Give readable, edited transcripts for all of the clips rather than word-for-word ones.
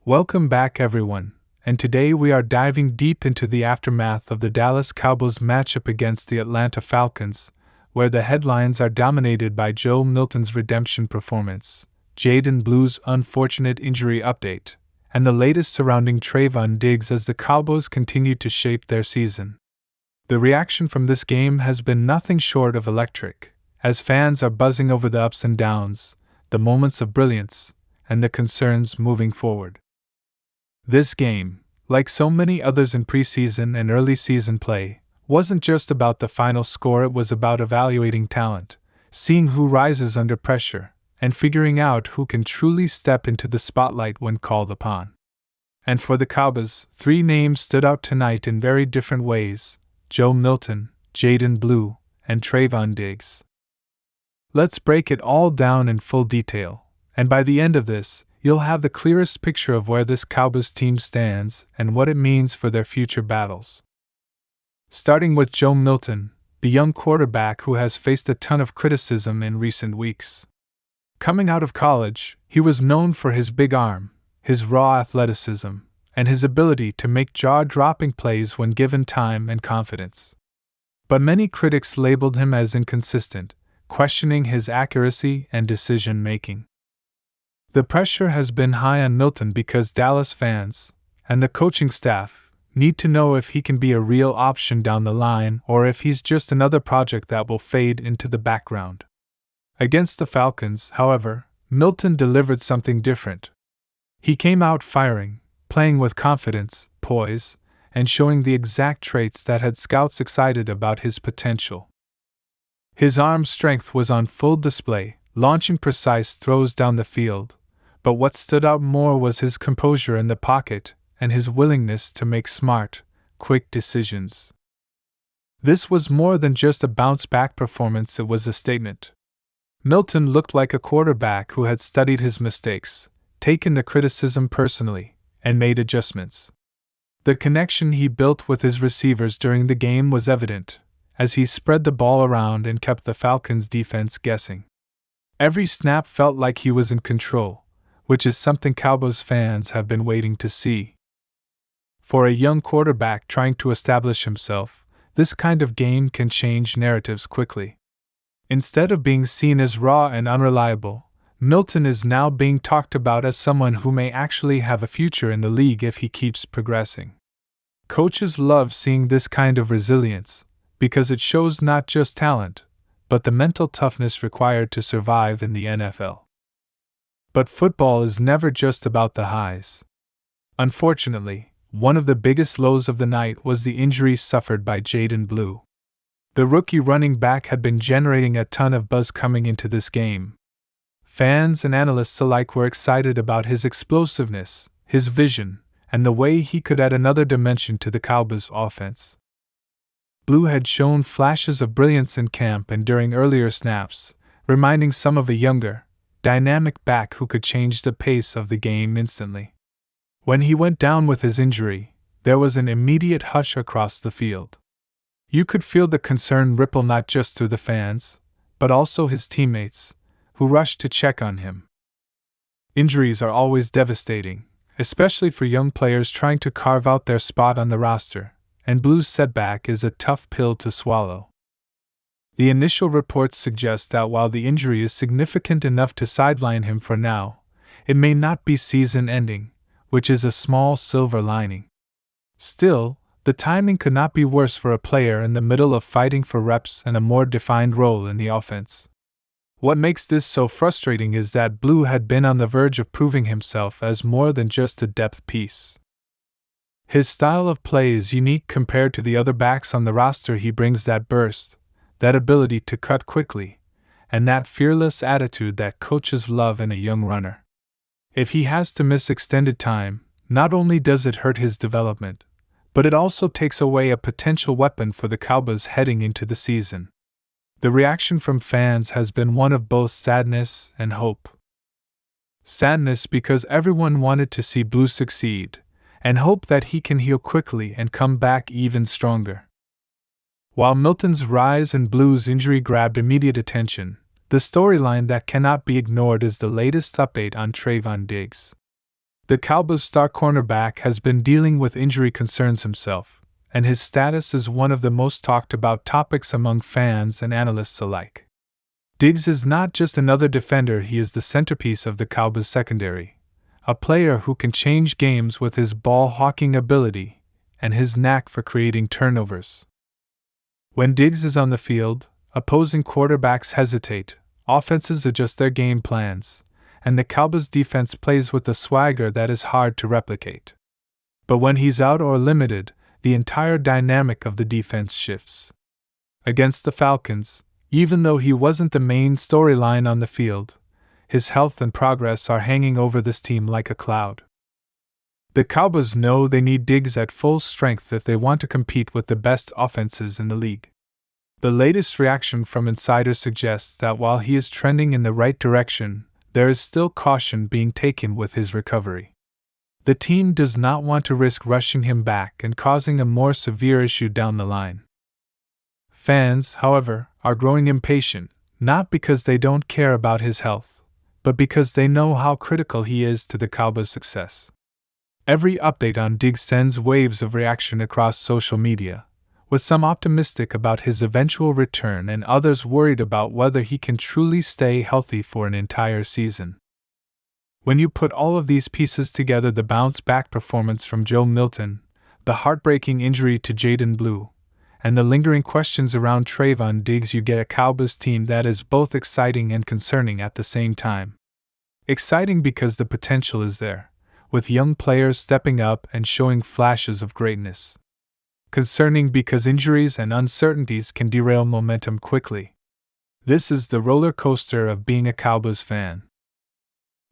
Welcome back, everyone, and today we are diving deep into the aftermath of the Dallas Cowboys matchup against the Atlanta Falcons, where the headlines are dominated by Joe Milton's redemption performance, Jaydon Blue's unfortunate injury update, and the latest surrounding Trevon Diggs as the Cowboys continue to shape their season. The reaction from this game has been nothing short of electric, as fans are buzzing over the ups and downs, the moments of brilliance, and the concerns moving forward. This game, like so many others in preseason and early season play, wasn't just about the final score. It was about evaluating talent, seeing who rises under pressure, and figuring out who can truly step into the spotlight when called upon. And for the Cowboys, three names stood out tonight in very different ways: Joe Milton, Jaydon Blue, and Trevon Diggs. Let's break it all down in full detail, and by the end of this, you'll have the clearest picture of where this Cowboys team stands and what it means for their future battles. Starting with Joe Milton, the young quarterback who has faced a ton of criticism in recent weeks. Coming out of college, he was known for his big arm, his raw athleticism, and his ability to make jaw-dropping plays when given time and confidence. But many critics labeled him as inconsistent, questioning his accuracy and decision-making. The pressure has been high on Milton because Dallas fans, and the coaching staff, need to know if he can be a real option down the line or if he's just another project that will fade into the background. Against the Falcons, however, Milton delivered something different. He came out firing, playing with confidence, poise, and showing the exact traits that had scouts excited about his potential. His arm strength was on full display, launching precise throws down the field, but what stood out more was his composure in the pocket and his willingness to make smart, quick decisions. This was more than just a bounce-back performance, it was a statement. Milton looked like a quarterback who had studied his mistakes, taken the criticism personally, and made adjustments. The connection he built with his receivers during the game was evident, as he spread the ball around and kept the Falcons' defense guessing. Every snap felt like he was in control, which is something Cowboys fans have been waiting to see. For a young quarterback trying to establish himself, this kind of game can change narratives quickly. Instead of being seen as raw and unreliable, Milton is now being talked about as someone who may actually have a future in the league if he keeps progressing. Coaches love seeing this kind of resilience, because it shows not just talent, but the mental toughness required to survive in the NFL. But football is never just about the highs. Unfortunately, one of the biggest lows of the night was the injury suffered by Jaydon Blue. The rookie running back had been generating a ton of buzz coming into this game. Fans and analysts alike were excited about his explosiveness, his vision, and the way he could add another dimension to the Cowboys' offense. Blue had shown flashes of brilliance in camp and during earlier snaps, reminding some of a younger, dynamic back who could change the pace of the game instantly. When he went down with his injury, there was an immediate hush across the field. You could feel the concern ripple not just through the fans, but also his teammates, who rushed to check on him. Injuries are always devastating, especially for young players trying to carve out their spot on the roster, and Blue's setback is a tough pill to swallow. The initial reports suggest that while the injury is significant enough to sideline him for now, it may not be season-ending, which is a small silver lining. Still, the timing could not be worse for a player in the middle of fighting for reps and a more defined role in the offense. What makes this so frustrating is that Blue had been on the verge of proving himself as more than just a depth piece. His style of play is unique compared to the other backs on the roster. He brings that burst, that ability to cut quickly, and that fearless attitude that coaches love in a young runner. If he has to miss extended time, not only does it hurt his development, but it also takes away a potential weapon for the Cowboys heading into the season. The reaction from fans has been one of both sadness and hope. Sadness because everyone wanted to see Blue succeed, and hope that he can heal quickly and come back even stronger. While Milton's rise and Blue's injury grabbed immediate attention, the storyline that cannot be ignored is the latest update on Trevon Diggs. The Cowboys' star cornerback has been dealing with injury concerns himself, and his status is one of the most talked about topics among fans and analysts alike. Diggs is not just another defender, he is the centerpiece of the Cowboys' secondary, a player who can change games with his ball-hawking ability and his knack for creating turnovers. When Diggs is on the field, opposing quarterbacks hesitate, offenses adjust their game plans, and the Cowboys' defense plays with a swagger that is hard to replicate. But when he's out or limited, the entire dynamic of the defense shifts. Against the Falcons, even though he wasn't the main storyline on the field, his health and progress are hanging over this team like a cloud. The Cowboys know they need Diggs at full strength if they want to compete with the best offenses in the league. The latest reaction from insiders suggests that while he is trending in the right direction, there is still caution being taken with his recovery. The team does not want to risk rushing him back and causing a more severe issue down the line. Fans, however, are growing impatient, not because they don't care about his health, but because they know how critical he is to the Cowboys' success. Every update on Diggs sends waves of reaction across social media, with some optimistic about his eventual return and others worried about whether he can truly stay healthy for an entire season. When you put all of these pieces together, the bounce-back performance from Joe Milton, the heartbreaking injury to Jaydon Blue, and the lingering questions around Trevon Diggs, you get a Cowboys team that is both exciting and concerning at the same time. Exciting because the potential is there, with young players stepping up and showing flashes of greatness. Concerning because injuries and uncertainties can derail momentum quickly. This is the roller coaster of being a Cowboys fan.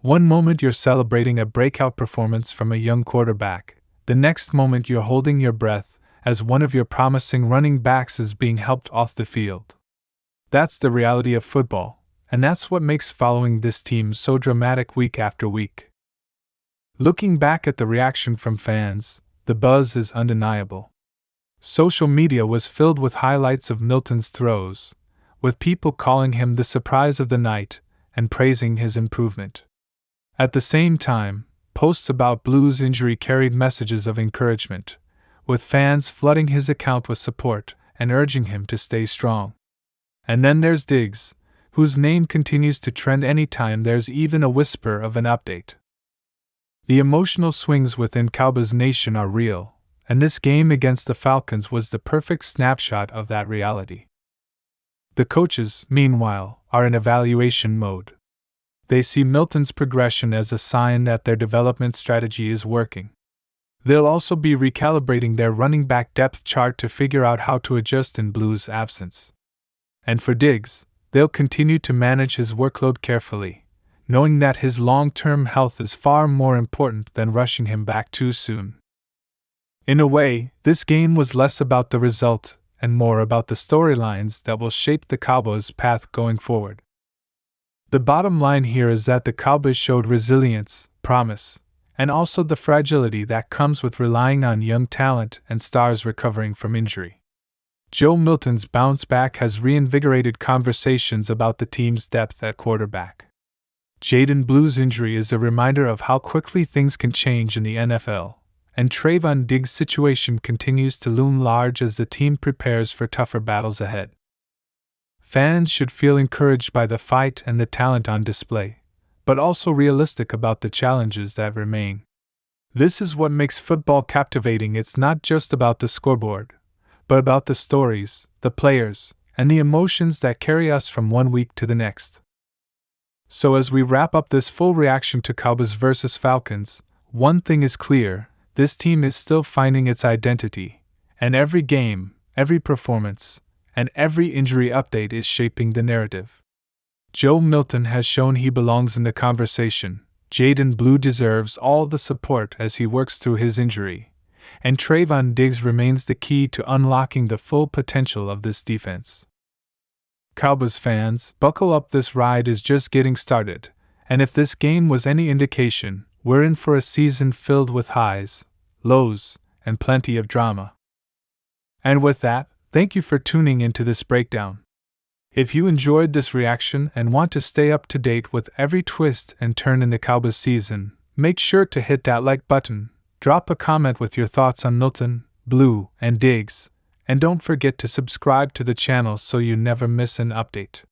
One moment you're celebrating a breakout performance from a young quarterback, the next moment you're holding your breath as one of your promising running backs is being helped off the field. That's the reality of football, and that's what makes following this team so dramatic week after week. Looking back at the reaction from fans, the buzz is undeniable. Social media was filled with highlights of Milton's throws, with people calling him the surprise of the night and praising his improvement. At the same time, posts about Blue's injury carried messages of encouragement, with fans flooding his account with support and urging him to stay strong. And then there's Diggs, whose name continues to trend anytime there's even a whisper of an update. The emotional swings within Cowboys Nation are real, and this game against the Falcons was the perfect snapshot of that reality. The coaches, meanwhile, are in evaluation mode. They see Milton's progression as a sign that their development strategy is working. They'll also be recalibrating their running back depth chart to figure out how to adjust in Blue's absence. And for Diggs, they'll continue to manage his workload carefully, knowing that his long-term health is far more important than rushing him back too soon. In a way, this game was less about the result and more about the storylines that will shape the Cowboys' path going forward. The bottom line here is that the Cowboys showed resilience, promise, and also the fragility that comes with relying on young talent and stars recovering from injury. Joe Milton's bounce back has reinvigorated conversations about the team's depth at quarterback. Jaydon Blue's injury is a reminder of how quickly things can change in the NFL, and Trevon Diggs' situation continues to loom large as the team prepares for tougher battles ahead. Fans should feel encouraged by the fight and the talent on display, but also realistic about the challenges that remain. This is what makes football captivating. It's not just about the scoreboard, but about the stories, the players, and the emotions that carry us from one week to the next. So as we wrap up this full reaction to Cowboys vs. Falcons, one thing is clear: this team is still finding its identity, and every game, every performance, and every injury update is shaping the narrative. Joe Milton has shown he belongs in the conversation, Jaydon Blue deserves all the support as he works through his injury, and Trevon Diggs remains the key to unlocking the full potential of this defense. Cowboys fans, buckle up, this ride is just getting started, and if this game was any indication, we're in for a season filled with highs, lows, and plenty of drama. And with that, thank you for tuning into this breakdown. If you enjoyed this reaction and want to stay up to date with every twist and turn in the Cowboys season, Make sure to hit that like button, drop a comment with your thoughts on Milton, Blue, and Diggs, and don't forget to subscribe to the channel so you never miss an update.